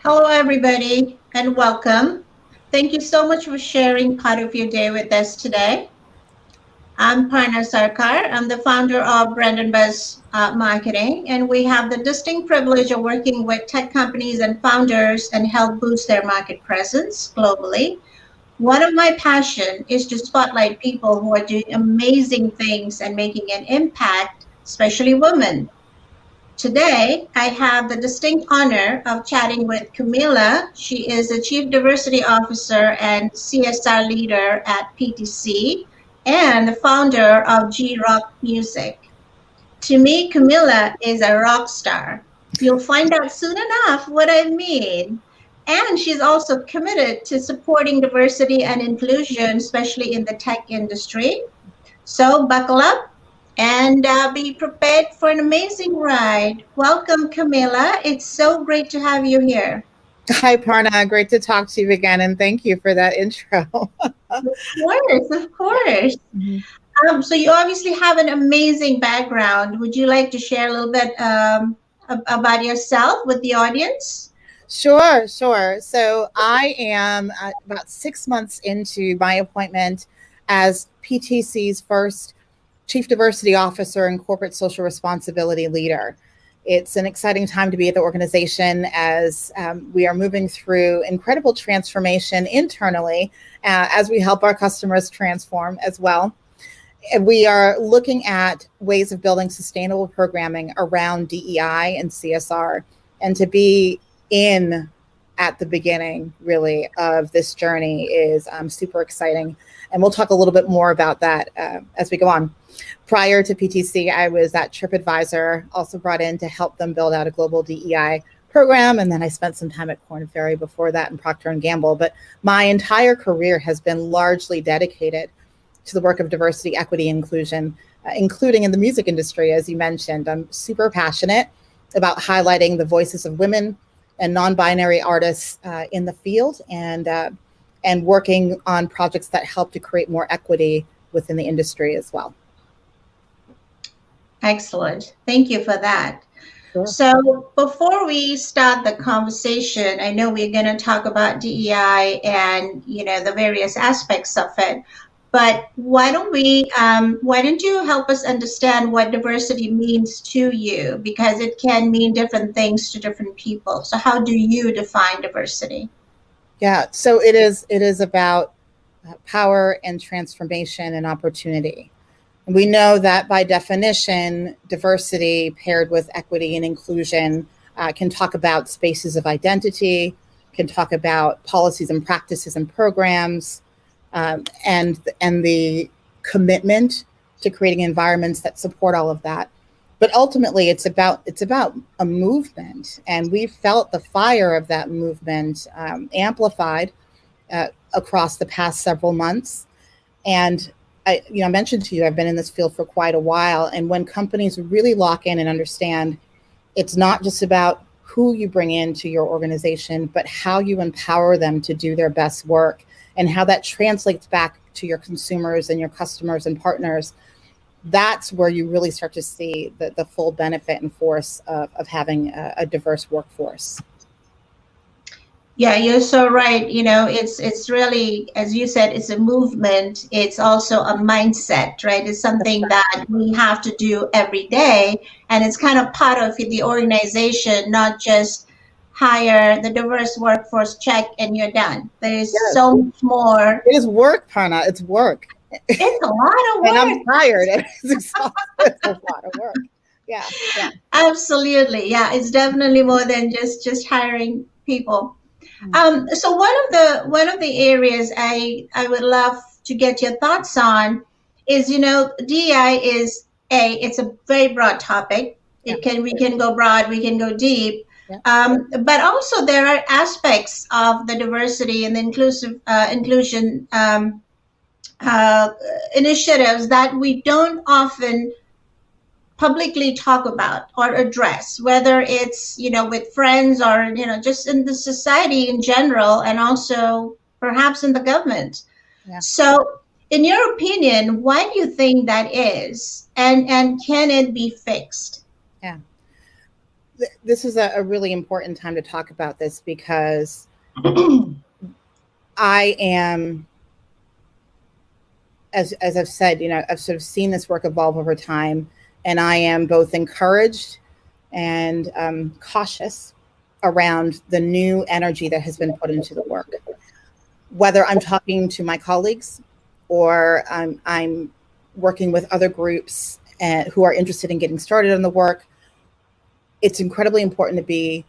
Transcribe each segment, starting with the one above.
Hello, everybody, and welcome. Thank you so much for sharing part of your day with us today. I'm Parna Sarkar. I'm the founder of Brand Buzz Marketing, and we have the distinct privilege of working with tech companies and founders and help boost their market presence globally. One of my passion is to spotlight people who are doing amazing things and making an impact, especially women. Today, I have the distinct honor of chatting with Camila. She is the Chief Diversity Officer and CSR leader at PTC and the founder of G Rock Music. To me, Camila is a rock star. You'll find out soon enough what I mean. And she's also committed to supporting diversity and inclusion, especially in the tech industry. So buckle up and be prepared for an amazing ride. Welcome, Camila. It's so great to have you here. Hi, Parna. Great to talk to you again, and thank you for that intro. Of course, of course. Mhm. So you obviously have an amazing background. Would you like to share a little bit about yourself with the audience? Sure, sure. So I am about 6 months into my appointment as PTC's first Chief Diversity Officer and Corporate Social Responsibility Leader. It's an exciting time to be at the organization as we are moving through incredible transformation internally as we help our customers transform as well. We are looking at ways of building sustainable programming around DEI and CSR, and to be in at the beginning really of this journey is super exciting. And we'll talk a little bit more about that as we go on. Prior to PTC, I was at TripAdvisor, also brought in to help them build out a global DEI program. And then I spent some time at Korn Ferry before that in Procter & Gamble. But my entire career has been largely dedicated to the work of diversity, equity, inclusion, including in the music industry, as you mentioned. I'm super passionate about highlighting the voices of women and non-binary artists in the field, and working on projects that help to create more equity within the industry as well. Excellent. Thank you for that. Sure. So before we start the conversation, I know we're going to talk about DEI and the various aspects of it. But why don't you help us understand what diversity means to you? Because it can mean different things to different people. So how do you define diversity? Yeah, so it is about power and transformation and opportunity. And we know that by definition, diversity paired with equity and inclusion can talk about spaces of identity, can talk about policies and practices and programs, and the commitment to creating environments that support all of that. But ultimately, it's about a movement, and we felt the fire of that movement amplified across the past several months. And I mentioned to you, I've been in this field for quite a while, and when companies really lock in and understand, it's not just about who you bring into your organization, but how you empower them to do their best work, and how that translates back to your consumers and your customers and partners. That's where you really start to see the full benefit and force of having a diverse workforce. Yeah, you're so right. It's really, as you said, it's a movement. It's also a mindset, right? It's something that we have to do every day, and it's kind of part of the organization, not just hire the diverse workforce, check, and you're done. There is Yes. so much more. It is work, Parna. It's work. It's a lot of And I'm work. tired. It's exhausted. It's a lot of work. Yeah, yeah. Absolutely. Yeah, it's definitely more than just hiring people. So one of the areas I would love to get your thoughts on is, DEI is it's a very broad topic. We can go broad, we can go deep, Yeah. but also there are aspects of the diversity and the inclusion uh, initiatives that we don't often publicly talk about or address, whether it's with friends or just in the society in general, and also perhaps in the government. Yeah. So in your opinion, why do you think that is, and can it be fixed? Yeah. This is a really important time to talk about this because I am, as I've said, I've sort of seen this work evolve over time, and I am both encouraged and cautious around the new energy that has been put into the work. Whether I'm talking to my colleagues or I'm working with other groups who are interested in getting started on the work, it's incredibly important to be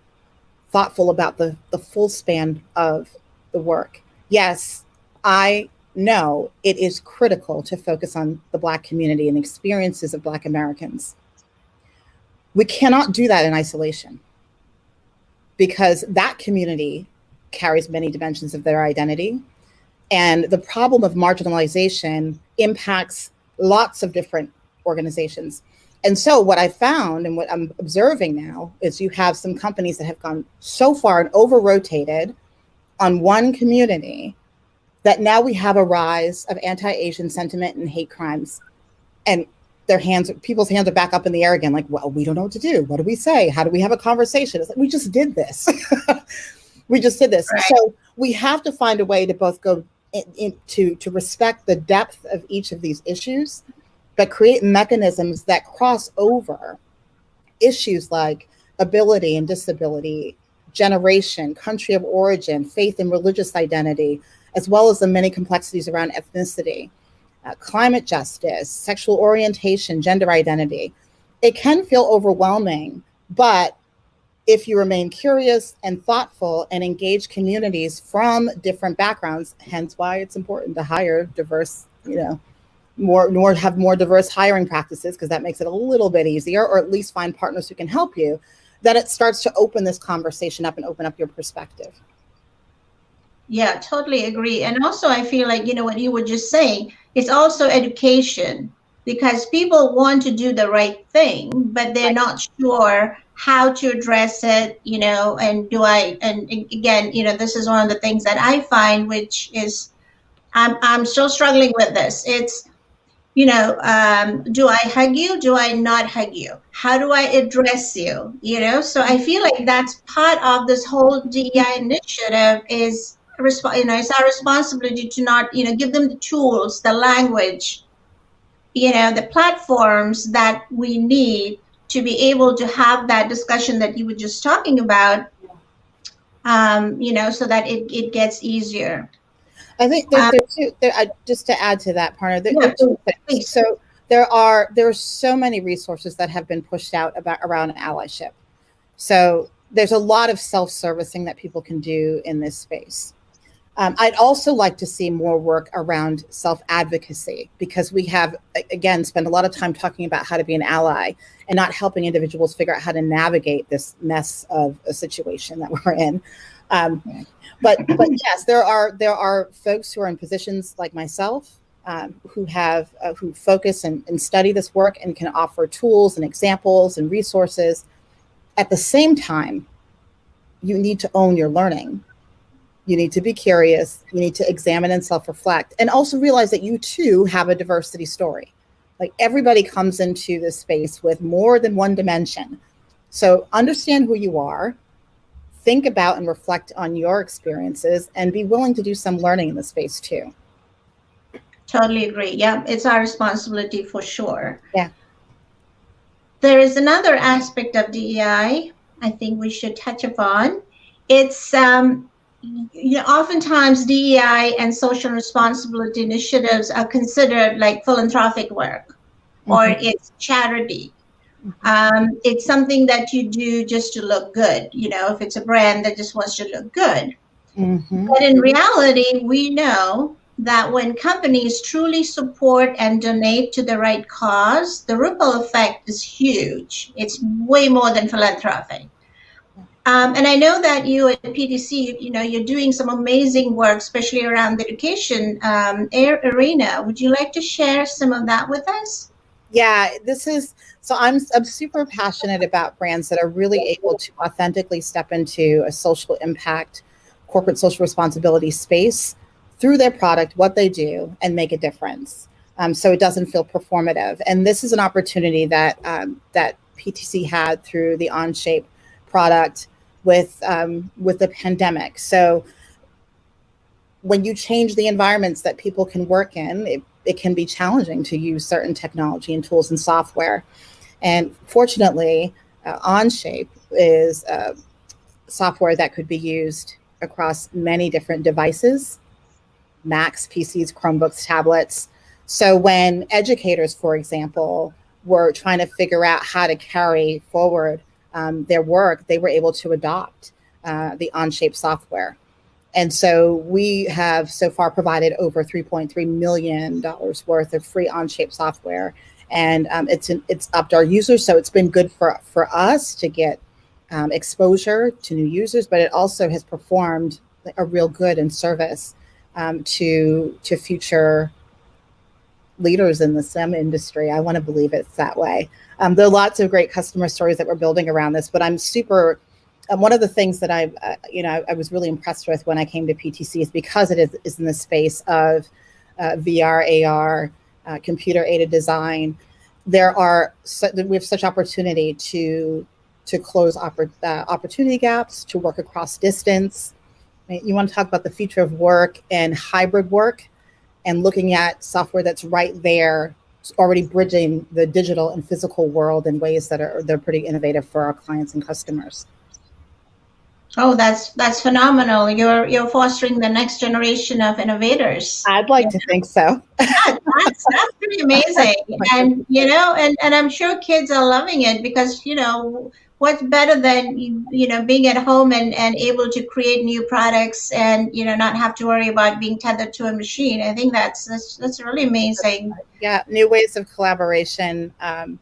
thoughtful about the full span of the work. Yes, I know it is critical to focus on the Black community and the experiences of Black Americans. We cannot do that in isolation because that community carries many dimensions of their identity. And the problem of marginalization impacts lots of different organizations. And so what I found and what I'm observing now is you have some companies that have gone so far and over-rotated on one community that now we have a rise of anti-Asian sentiment and hate crimes. And people's hands are back up in the air again, like, well, we don't know what to do. What do we say? How do we have a conversation? It's like, we just did this. We just did this. Right. So we have to find a way to both go to respect the depth of each of these issues, but create mechanisms that cross over issues like ability and disability, generation, country of origin, faith and religious identity, as well as the many complexities around ethnicity, climate justice, sexual orientation, gender identity. It can feel overwhelming, but if you remain curious and thoughtful and engage communities from different backgrounds, hence why it's important to hire diverse, have more diverse hiring practices, because that makes it a little bit easier, or at least find partners who can help you, that it starts to open this conversation up and open up your perspective. Yeah, totally agree. And also I feel like, what you were just saying, it's also education, because people want to do the right thing, but they're not sure how to address it, and again, this is one of the things that I find, which is, I'm still struggling with this. It's, do I hug you? Do I not hug you? How do I address you? So I feel like that's part of this whole DEI initiative is, it's our responsibility to not, give them the tools, the language, the platforms that we need to be able to have that discussion that you were just talking about, so that it gets easier. I think just to add to that, partner, there are two things. So there are so many resources that have been pushed out around allyship. So there's a lot of self-servicing that people can do in this space. I'd also like to see more work around self-advocacy, because we have, again, spent a lot of time talking about how to be an ally and not helping individuals figure out how to navigate this mess of a situation that we're in. But yes, there are folks who are in positions like myself who focus and study this work and can offer tools and examples and resources. At the same time, you need to own your learning. You need to be curious. You need to examine and self-reflect, and also realize that you too have a diversity story. Like, everybody comes into this space with more than one dimension. So understand who you are, think about and reflect on your experiences, and be willing to do some learning in the space too. Totally agree. Yeah, it's our responsibility for sure. Yeah. There is another aspect of DEI I think we should touch upon. It's oftentimes DEI and social responsibility initiatives are considered like philanthropic work, or it's charity. It's something that you do just to look good, if it's a brand that just wants to look good. But in reality, we know that when companies truly support and donate to the right cause, the ripple effect is huge. It's way more than philanthropic. And I know that you at PTC, you're doing some amazing work, especially around the education arena. Would you like to share some of that with us? Yeah, I'm super passionate about brands that are really able to authentically step into a social impact, corporate social responsibility space through their product, what they do, and make a difference. So it doesn't feel performative. And this is an opportunity that PTC had through the Onshape product with the pandemic. So when you change the environments that people can work in, it can be challenging to use certain technology and tools and software. And fortunately, Onshape is software that could be used across many different devices, Macs, PCs, Chromebooks, tablets. So when educators, for example, were trying to figure out how to carry forward their work, they were able to adopt the Onshape software. And so we have so far provided over $3.3 million worth of free Onshape software. And it's upped our users. So it's been good for us to get exposure to new users, but it also has performed a real good in service to future leaders in the STEM industry. I want to believe it's that way. There are lots of great customer stories that we're building around this, but I'm super. One of the things that I was really impressed with when I came to PTC is because it is in the space of VR, AR, computer aided design. We have such opportunity to close opportunity gaps, to work across distance. You want to talk about the future of work and hybrid work, and looking at software that's right there, already bridging the digital and physical world in ways they're pretty innovative for our clients and customers. Oh, that's phenomenal. You're fostering the next generation of innovators. I'd like to think so. That's pretty amazing. And and I'm sure kids are loving it, because what's better than being at home and able to create new products and not have to worry about being tethered to a machine. I think that's really amazing. Yeah, new ways of collaboration. And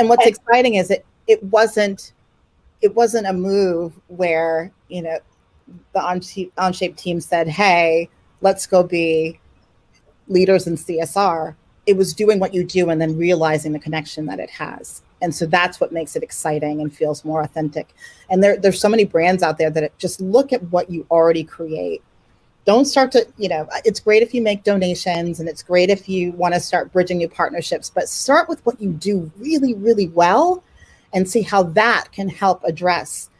what's exciting is it wasn't a move where the Onshape team said, "Hey, let's go be leaders in CSR." It was doing what you do and then realizing the connection that it has. And so that's what makes it exciting and feels more authentic. And there's so many brands out there that just look at what you already create. Don't start to, it's great if you make donations, and it's great if you want to start bridging new partnerships, but start with what you do really, really well and see how that can help address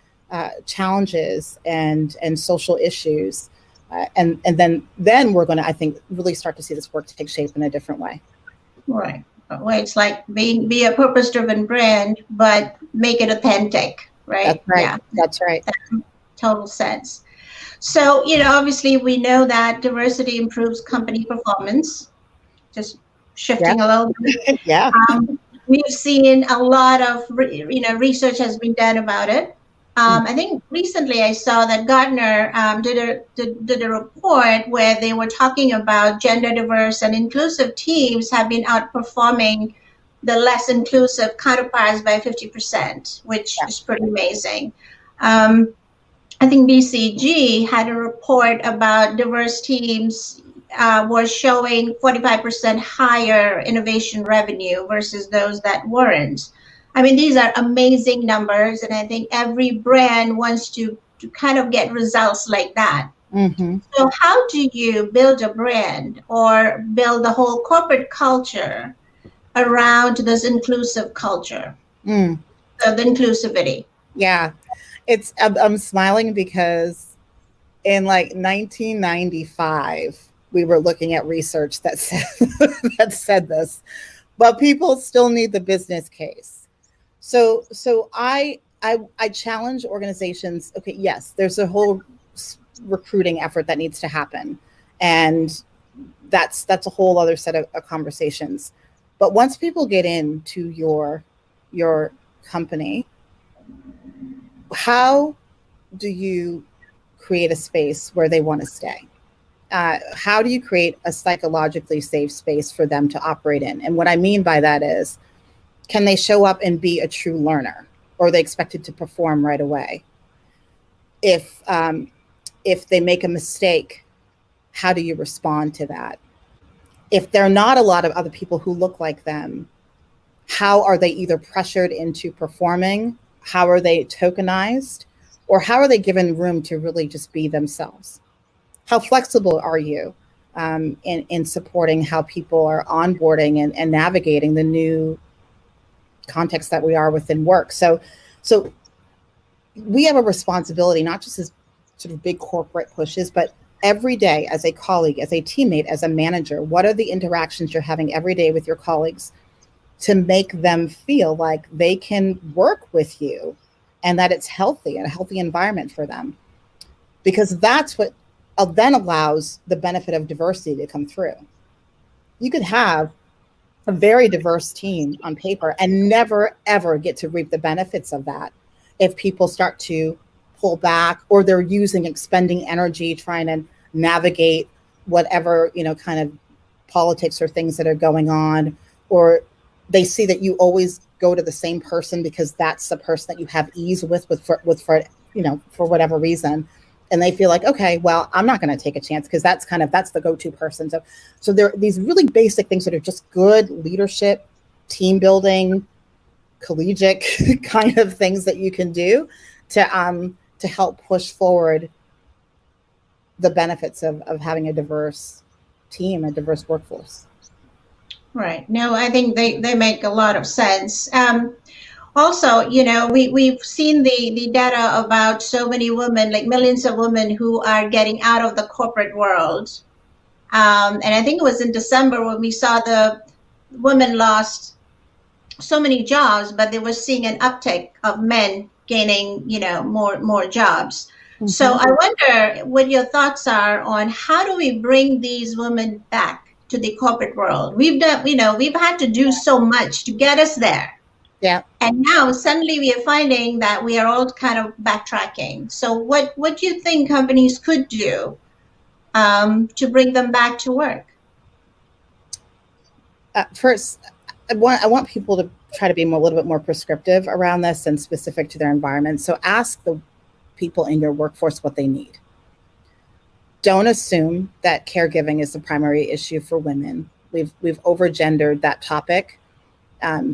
challenges and social issues. And then we're going to, I think, really start to see this work take shape in a different way. Right. Well, it's like be a purpose-driven brand, but make it authentic, right? That's right. Yeah. That's right. That makes total sense. So, obviously we know that diversity improves company performance. Just shifting a little bit. Yeah. We've seen a lot of, research has been done about it. I think recently I saw that Gartner did a report where they were talking about gender diverse and inclusive teams have been outperforming the less inclusive counterparts by 50%, which is pretty amazing. I think BCG had a report about diverse teams was showing 45% higher innovation revenue versus those that weren't. I mean, these are amazing numbers, and I think every brand wants to kind of get results like that. Mm-hmm. So how do you build a brand or build the whole corporate culture around this inclusive culture? So the inclusivity. Yeah, I'm smiling because in like 1995, we were looking at research that said this, but people still need the business case. So I challenge organizations. Okay, yes, there's a whole recruiting effort that needs to happen, and that's a whole other set of conversations. But once people get into your company, how do you create a space where they want to stay? How do you create a psychologically safe space for them to operate in? And what I mean by that is, can they show up and be a true learner, or are they expected to perform right away? If they make a mistake, how do you respond to that? If there are not a lot of other people who look like them, how are they either pressured into performing? How are they tokenized? Or how are they given room to really just be themselves? How flexible are you in supporting how people are onboarding and navigating the new context that we are within work? So we have a responsibility, not just as sort of big corporate pushes, but every day as a colleague, as a teammate, as a manager, what are the interactions you're having every day with your colleagues to make them feel like they can work with you and that it's healthy and a healthy environment for them? Because that's what then allows the benefit of diversity to come through. You could have a very diverse team on paper and never, ever get to reap the benefits of that if people start to pull back, or they're expending energy trying to navigate whatever, kind of politics or things that are going on, or they see that you always go to the same person because that's the person that you have ease with for whatever reason. And they feel like, okay, well, I'm not going to take a chance because that's the go-to person. So there are these really basic things that are just good leadership, team building, collegiate kind of things that you can do to help push forward the benefits of having a diverse team, a diverse workforce. Right. No, I think they make a lot of sense. Also, we've seen the data about so many women, like millions of women who are getting out of the corporate world. And I think it was in December when we saw the women lost so many jobs, but they were seeing an uptick of men gaining, more jobs. Mm-hmm. So I wonder what your thoughts are on how do we bring these women back to the corporate world? We've had to do so much to get us there. Yeah. And now suddenly we are finding that we are all kind of backtracking. So what do you think companies could do to bring them back to work? First, I want people to try to be a little bit more prescriptive around this and specific to their environment. So ask the people in your workforce what they need. Don't assume that caregiving is the primary issue for women. We've over-gendered that topic.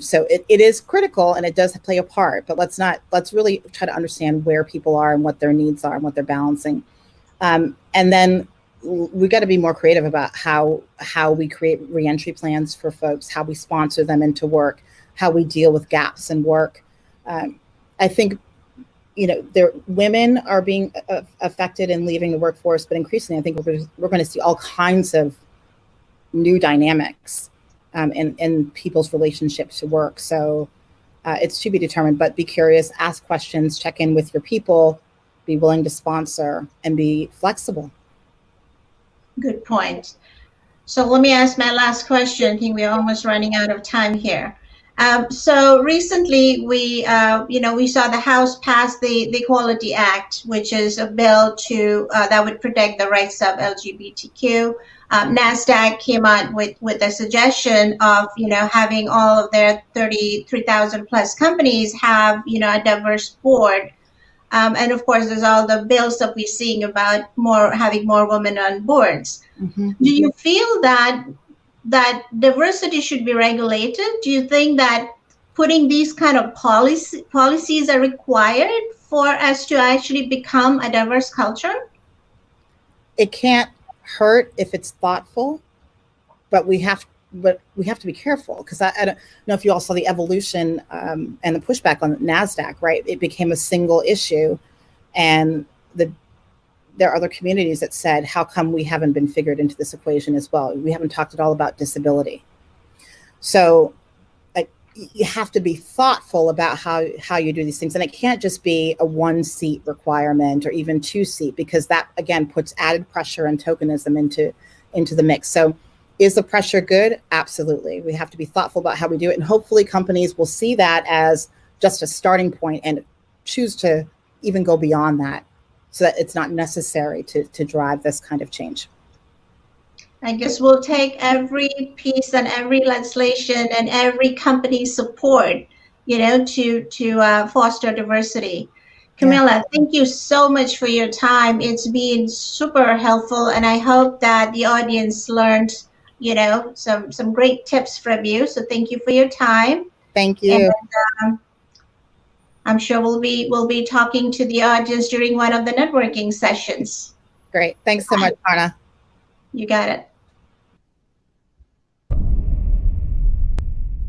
So it is critical and it does play a part, but let's really try to understand where people are and what their needs are and what they're balancing. And then we got to be more creative about how we create reentry plans for folks, how we sponsor them into work, how we deal with gaps in work. I think, women are being affected in leaving the workforce, but increasingly, I think we're going to see all kinds of new dynamics in people's relationships to work. So it's to be determined, but be curious, ask questions, check in with your people, be willing to sponsor, and be flexible. Good point. So let me ask my last question. I think we're almost running out of time here. So recently we saw the House pass the Equality Act, which is a bill that would protect the rights of LGBTQ. NASDAQ came out with a suggestion of, having all of their 33,000 plus companies have, a diverse board. And of course, there's all the bills that we're seeing about having more women on boards. Mm-hmm. Do you feel that diversity should be regulated? Do you think that putting these kind of policies are required for us to actually become a diverse culture? It can't hurt if it's thoughtful, but we have to be careful, because I don't know if you all saw the evolution and the pushback on NASDAQ, right? It became a single issue, and there are other communities that said, how come we haven't been figured into this equation as well? We haven't talked at all about disability. So you have to be thoughtful about how you do these things. And it can't just be a 1-seat requirement or even 2-seat, because that, again, puts added pressure and tokenism into the mix. So is the pressure good? Absolutely. We have to be thoughtful about how we do it. And hopefully companies will see that as just a starting point and choose to even go beyond that, so that it's not necessary to drive this kind of change. I guess we'll take every piece and every legislation and every company support, to foster diversity. Camila, yeah. Thank you so much for your time. It's been super helpful, and I hope that the audience learned, some great tips from you. So thank you for your time. Thank you. And, I'm sure we'll be talking to the audience during one of the networking sessions. Great. Thanks so much, Parna. You got it.